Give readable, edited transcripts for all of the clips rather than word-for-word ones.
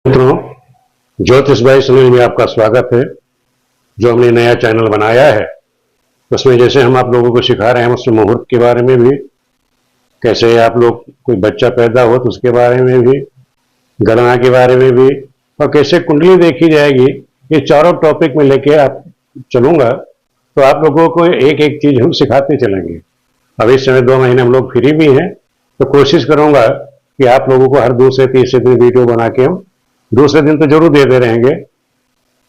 मित्रों, ज्योतिष भाई चैनल में आपका स्वागत है। जो हमने नया चैनल बनाया है उसमें जैसे हम आप लोगों को सिखा रहे हैं उसमें मुहूर्त के बारे में भी, कैसे आप लोग कोई बच्चा पैदा हो तो उसके बारे में भी, गणना के बारे में भी, और कैसे कुंडली देखी जाएगी, ये चारों टॉपिक में लेके आप चलूंगा। तो आप लोगों को एक एक चीज हम सिखाते चलेंगे। अब इस समय 2 महीने हम लोग फ्री भी हैं, तो कोशिश करूंगा कि आप लोगों को हर दूसरे तीसरे दिन वीडियो बना के हम दूसरे दिन तो जरूर देते रहेंगे,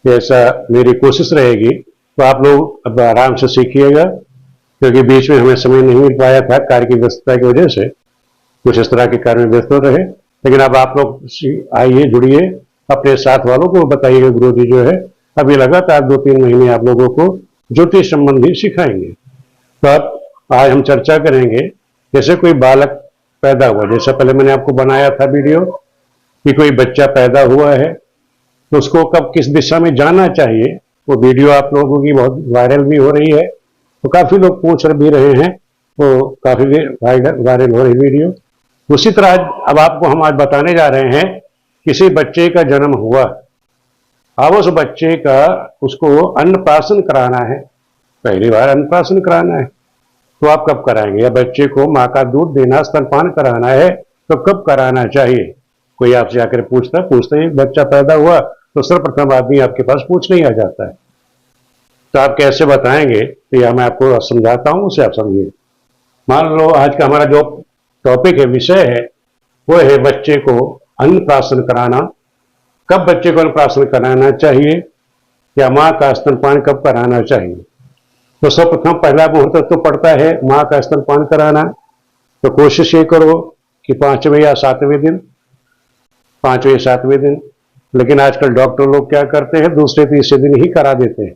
ऐसा मेरी कोशिश रहेगी। तो आप लोग अब आराम से सीखिएगा, क्योंकि बीच में हमें समय नहीं मिल पाया था कार्य की व्यस्तता की वजह से, कुछ इस तरह के कार्य में व्यस्त रहे। लेकिन अब आप लोग आइए, जुड़िए, अपने साथ वालों को बताइएगा। गुरु जी जो है अभी लगातार 2-3 महीने आप लोगों को ज्योतिष संबंधी सिखाएंगे। तो अब आज हम चर्चा करेंगे, जैसे कोई बालक पैदा हुआ, जैसा पहले मैंने आपको बनाया था वीडियो कि कोई बच्चा पैदा हुआ है तो उसको कब किस दिशा में जाना चाहिए। वो वीडियो आप लोगों की बहुत वायरल भी हो रही है, तो काफी लोग पूछ भी रहे हैं, वो काफी वायरल हो रही वीडियो। उसी तरह अब आपको हम आज बताने जा रहे हैं, किसी बच्चे का जन्म हुआ, अब उस बच्चे का उसको अन्नप्राशन कराना है, पहली बार अन्नप्राशन कराना है, तो आप कब कराएंगे? या बच्चे को माँ का दूध देना, स्तनपान कराना है, तो कब कराना चाहिए? कोई आपसे आकर पूछते ही बच्चा पैदा हुआ तो सर्वप्रथम आदमी आपके पास पूछने ही आ जाता है। तो आप कैसे बताएंगे? तो यह मैं आपको समझाता हूं, उसे आप समझिए। मान लो आज का हमारा जो टॉपिक है, विषय है, वो है बच्चे को अन्नप्राशन कराना। कब बच्चे को अन्नप्राशन कराना चाहिए, या माँ का स्तनपान कब कराना चाहिए? तो सर्वप्रथम पहला मुहूर्त तो पड़ता है माँ का स्तनपान कराना। तो कोशिश ये करो कि 5वें या 7वें दिन, 5वें 7वें दिन। लेकिन आजकल डॉक्टर लोग क्या करते हैं, दूसरे तीसरे दिन ही करा देते हैं।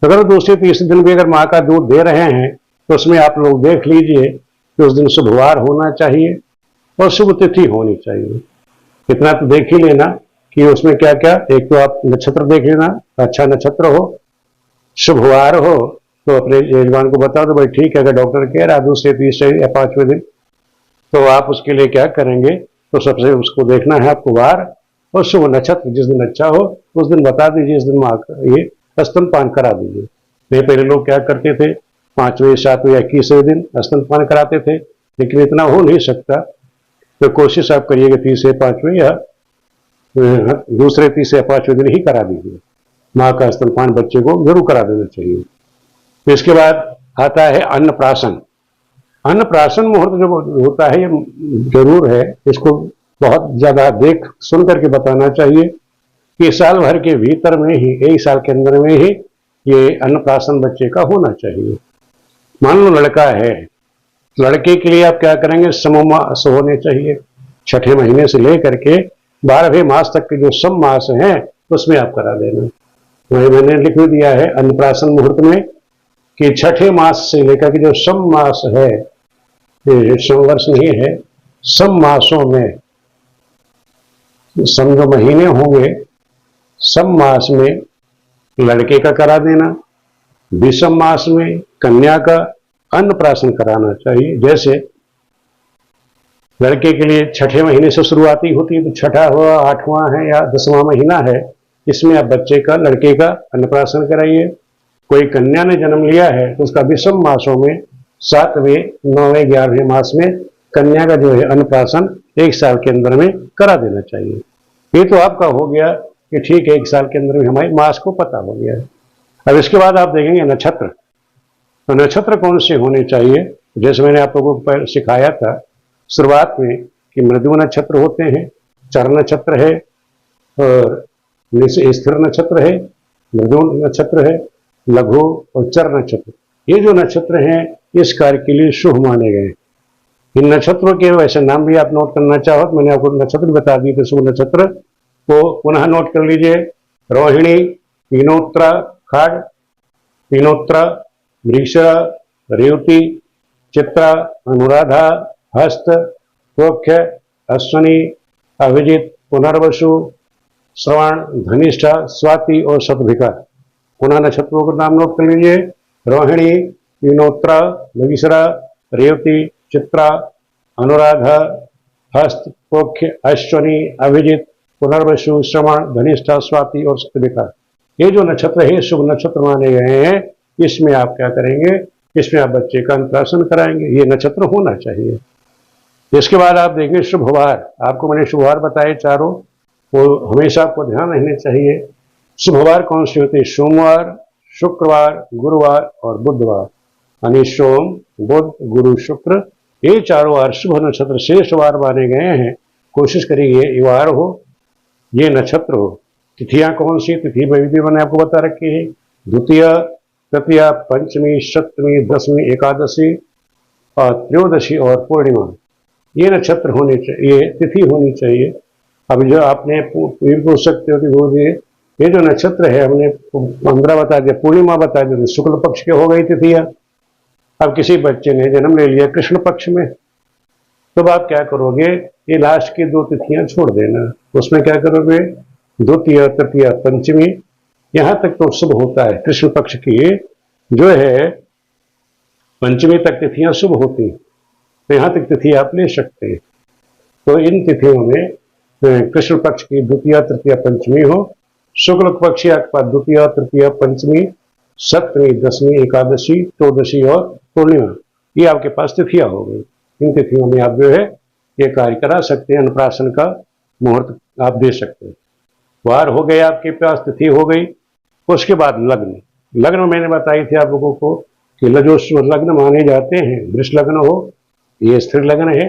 तो अगर दूसरे तीसरे दिन भी अगर माँ का दूध दे रहे हैं तो उसमें आप लोग देख लीजिए कि उस दिन शुभवार होना चाहिए और शुभ तिथि होनी चाहिए। इतना तो देख ही लेना कि उसमें क्या क्या, एक तो आप नक्षत्र देख लेना, अच्छा नक्षत्र हो, शुभवार हो, तो अपने यजमान को बता दो भाई ठीक है, अगर डॉक्टर कह रहा दूसरे तीसरे या 5वें दिन, तो आप उसके लिए क्या करेंगे? तो सबसे उसको देखना है आपको वार और शुभ नक्षत्र, जिस दिन अच्छा हो उस दिन बता दीजिए, इस दिन माँ ये स्तनपान करा दीजिए। नहीं, पहले लोग क्या करते थे, 5वें 7वें या 21वें दिन स्तनपान कराते थे, लेकिन इतना हो नहीं सकता। तो कोशिश आप करिएगा तीसरे 5वें या दूसरे तीसरे 5वें दिन ही करा दीजिए। माँ का स्तनपान बच्चे को जरूर करा देना चाहिए। तो इसके बाद आता है अन्नप्राशन। अन्नप्राशन मुहूर्त जो होता है ये जरूर है, इसको बहुत ज्यादा देख सुन करके बताना चाहिए कि साल भर के भीतर में ही, 1 साल के अंदर में ही ये अन्नप्राशन बच्चे का होना चाहिए। मान लो लड़का है, लड़के के लिए आप क्या करेंगे? सममास होने चाहिए। 6ठे महीने से लेकर के 12वें मास तक के जो सम मास हैं उसमें आप करा देना। वही मैंने लिख दिया है अन्नप्राशन मुहूर्त में कि 6ठे मास से लेकर के जो सम मास है, संवर्ष नहीं है, सम मासों में, सम जो महीने होंगे, सम मास में लड़के का करा देना, विषम मास में कन्या का अन्नप्राशन कराना चाहिए। जैसे लड़के के लिए 6ठे महीने से शुरुआती होती है, तो 6ठा हुआ, 8वां है या 10वां महीना है, इसमें आप बच्चे का, लड़के का अन्नप्राशन कराइए। कोई कन्या ने जन्म लिया है तो उसका विषम मासों में 7वें 9वें 11वें मास में कन्या का जो है अन्नप्राशन 1 साल के अंदर में करा देना चाहिए। ये तो आपका हो गया कि ठीक है, 1 साल के अंदर में हमारे मास को पता हो गया है। अब इसके बाद आप देखेंगे नक्षत्र। तो नक्षत्र कौन से होने चाहिए? जैसे मैंने आप लोगों को सिखाया था शुरुआत में कि मृदु नक्षत्र होते हैं, चर नक्षत्र है और स्थिर नक्षत्र है, मृदु नक्षत्र है, लघु और चर नक्षत्र। ये जो नक्षत्र हैं इस कार्य के लिए शुभ माने गए। इन नक्षत्रों के वैसे नाम भी आप नोट करना चाहो तो मैंने आपको नक्षत्र बता दिए थे, शुभ नक्षत्र को पुनः नोट कर लीजिए। रोहिणी, तीनोत्तरा, खाड़, तीनोत्तरा, मृगशिरा, रेवती, चित्रा, अनुराधा, हस्त, पोख्य, अश्वनी, अभिजित, पुनर्वसु, श्रवण, धनिष्ठा, स्वाति और शतभिका। पुनः नक्षत्रों का नाम नोट कर लीजिए। रोहिणी, तीनोत्तरा, मृगशिरा, रेवती, चित्रा, अनुराधा, हस्त, पोख्य, अश्वनी, अभिजित, पुनर्वसु, श्रवण, धनिष्ठा, स्वाति और सप्तमिका, ये जो नक्षत्र है शुभ नक्षत्र माने गए हैं। इसमें आप क्या करेंगे, इसमें आप बच्चे का अन्नप्राशन कराएंगे, ये नक्षत्र होना चाहिए। इसके बाद आप देखेंगे शुभवार, आपको मैंने शुभवार बताए चारों, वो हमेशा आपको ध्यान रखने चाहिए। शुभवार कौन से होते हैं? सोमवार, शुक्रवार, गुरुवार और बुधवार, यानी सोम, बुध, गुरु, शुक्र, ये चारों वार शुभ नक्षत्र शेष वार माने गए हैं। कोशिश करिए ये वार हो, ये नक्षत्र हो। तिथियां कौन सी? तिथि भी मैंने आपको बता रखी है, द्वितीय, तृतीया, पंचमी, सप्तमी, दसवीं, एकादशी और त्रयोदशी और पूर्णिमा, ये नक्षत्र होने चाहिए, तिथि होनी चाहिए। अब जो आपने पूछ सकते हो कि वो ये जो नक्षत्र है हमने 15 बता दिया, पूर्णिमा बता दिया, शुक्ल पक्ष के हो गई तिथियां। अब किसी बच्चे ने जन्म ले लिया कृष्ण पक्ष में, तब आप क्या करोगे, ये लास्ट की 2 तिथियां छोड़ देना, उसमें क्या करोगे, द्वितीय, तृतीय, पंचमी, यहां तक तो शुभ होता है। कृष्ण पक्ष की जो है पंचमी तक तिथियां शुभ होती, तो यहां तक तिथि आप ले सकते हैं। तो इन तिथियों में कृष्ण पक्ष की द्वितीय, तृतीय, पंचमी हो, शुक्ल पक्ष आपके पास द्वितीय, तृतीय, पंचमी, सप्तमी, दसवीं, एकादशी, चौदशी और पूर्णिमा, ये आपके पास तिथियां हो गई। इन तिथियों में आप जो है ये कार्य करा सकते हैं, अन्नप्राशन का मुहूर्त आप दे सकते हैं। वार हो गए आपके पास, तिथि हो गई। उसके बाद लग्न, लग्न मैंने बताई थी आप लोगों को कि जो लग्न माने जाते हैं, वृष लग्न हो, ये स्थिर लग्न है।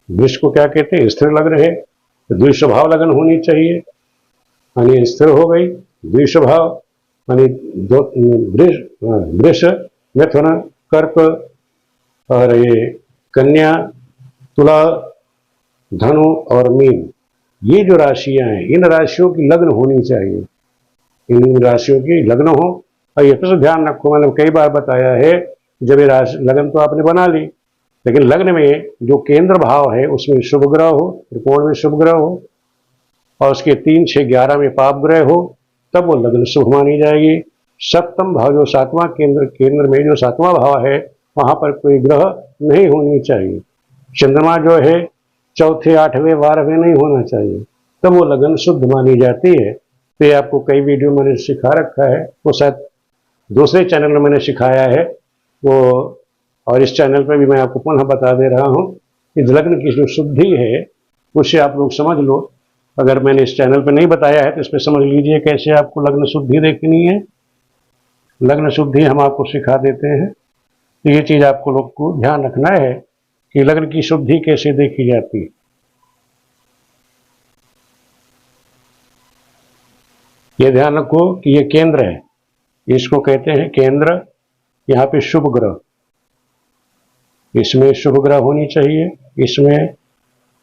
वृष को क्या कहते हैं? स्थिर लग्न है। तो द्विस्वभाव लग्न होनी चाहिए, यानी स्थिर हो गई। द्विस्वभाव यानी दो वृष, मिथुन, कर्क और ये कन्या, तुला, धनु और मीन, ये जो राशियां हैं, इन राशियों की लग्न होनी चाहिए, इन राशियों की लग्न हो। और ये तो ध्यान रखो, मैंने कई बार बताया है, जब ये राशि लग्न तो आपने बना ली, लेकिन लग्न में जो केंद्र भाव है उसमें शुभ ग्रह हो, त्रिकोण में शुभ ग्रह हो, और उसके 3, 6, 11 में पाप ग्रह हो, तब वो लग्न शुभ मानी जाएगी। सप्तम भाव जो 7वां केंद्र में जो 7वां भाव है, वहां पर कोई ग्रह नहीं होनी चाहिए। चंद्रमा जो है चौथे, 8वें, 12वें नहीं होना चाहिए, तब वो लगन शुद्ध मानी जाती है। तो ये आपको कई वीडियो मैंने सिखा रखा है, वो शायद दूसरे चैनल में मैंने सिखाया है वो, और इस चैनल पर भी मैं आपको पुनः बता दे रहा हूँ कि लग्न की जो शुद्धि है उससे आप लोग समझ लो। अगर मैंने इस चैनल पर नहीं बताया है तो इसमें समझ लीजिए कैसे आपको लग्न शुद्धि देखनी है। लग्न शुद्धि हम आपको सिखा देते हैं। तो ये चीज़ आपको लोग को ध्यान रखना है कि लग्न की शुद्धि कैसे देखी जाती है। ये ध्यान रखो कि ये केंद्र है, इसको कहते हैं केंद्र। यहाँ पे शुभ ग्रह, इसमें शुभ ग्रह होनी चाहिए। इसमें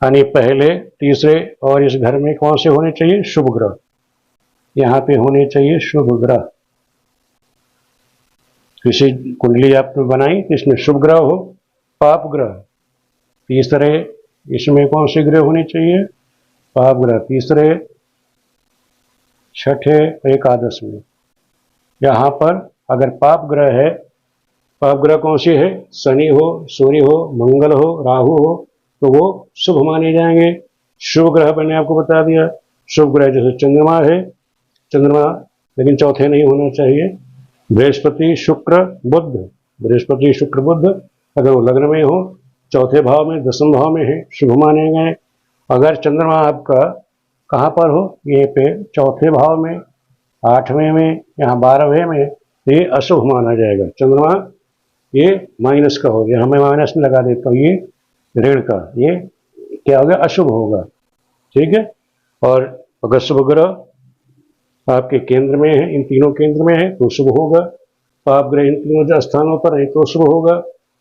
यानी पहले, तीसरे और इस घर में कौन से होने चाहिए? शुभ ग्रह। यहाँ पे होने चाहिए शुभ ग्रह। किसी कुंडली आपने बनाई तो इसमें शुभ ग्रह हो, पाप ग्रह। तीसरे इसमें कौन से ग्रह होने चाहिए? पाप ग्रह तीसरे, छठे, एकादश में। यहाँ पर अगर पाप ग्रह है, पाप ग्रह कौन सी है? शनि हो, सूर्य हो, मंगल हो, राहु हो, तो वो शुभ माने जाएंगे। शुभ ग्रह मैंने आपको बता दिया। शुभ ग्रह जैसे चंद्रमा है, चंद्रमा लेकिन चौथे नहीं होना चाहिए। बृहस्पति, शुक्र, बुध, बृहस्पति, शुक्र, बुध अगर वो लग्न में हो, चौथे भाव में, 10वें भाव में है, शुभ माने गए। अगर चंद्रमा आपका कहाँ पर हो? ये पे चौथे भाव में, 8वें में, यहाँ 12वें में, तो ये अशुभ माना जाएगा। चंद्रमा ये माइनस का हो गया, हमें माइनस में लगा देता हूँ, ये ऋण का, ये क्या होगा? अशुभ होगा। ठीक है। और अगर शुभ ग्रह आपके केंद्र में है, इन तीनों केंद्र में है तो शुभ होगा। पाप ग्रह इन तीनों स्थानों पर है तो शुभ होगा।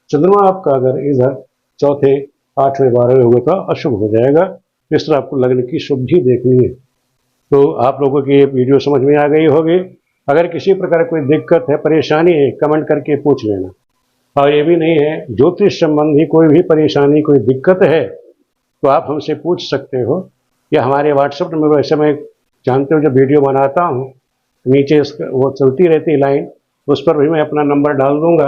चंद्रमा आपका अगर इधर चौथे, 8वें, 12वें होगा तो अशुभ हो जाएगा। इस तरह आपको लग्न की शुद्धि देखनी है। तो आप लोगों की ये वीडियो समझ में आ गई होगी। अगर किसी प्रकार कोई दिक्कत है, परेशानी है, कमेंट करके पूछ लेना। और ये भी नहीं है, ज्योतिष संबंधी कोई भी परेशानी, कोई दिक्कत है तो आप हमसे पूछ सकते हो, या हमारे व्हाट्सएप नंबर, वैसे मैं जानते हो जब वीडियो बनाता हूँ नीचे वो चलती रहती लाइन, उस पर भी मैं अपना नंबर डाल दूंगा।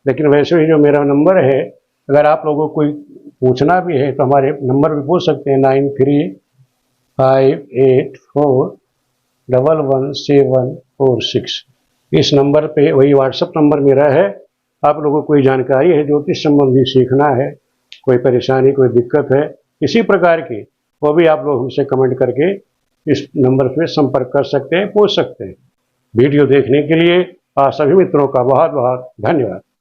लेकिन वैसे ही जो मेरा नंबर है, अगर आप लोगों को कोई पूछना भी है तो हमारे नंबर भी पूछ सकते हैं, 58411746। इस नंबर पे, वही व्हाट्सएप नंबर मेरा है। आप लोगों को कोई जानकारी है, ज्योतिष संबंधी सीखना है, कोई परेशानी, कोई दिक्कत है किसी प्रकार की, वो भी आप लोग हमसे कमेंट करके इस नंबर पे संपर्क कर सकते हैं, पूछ सकते हैं। वीडियो देखने के लिए आप सभी मित्रों का बहुत बहुत धन्यवाद।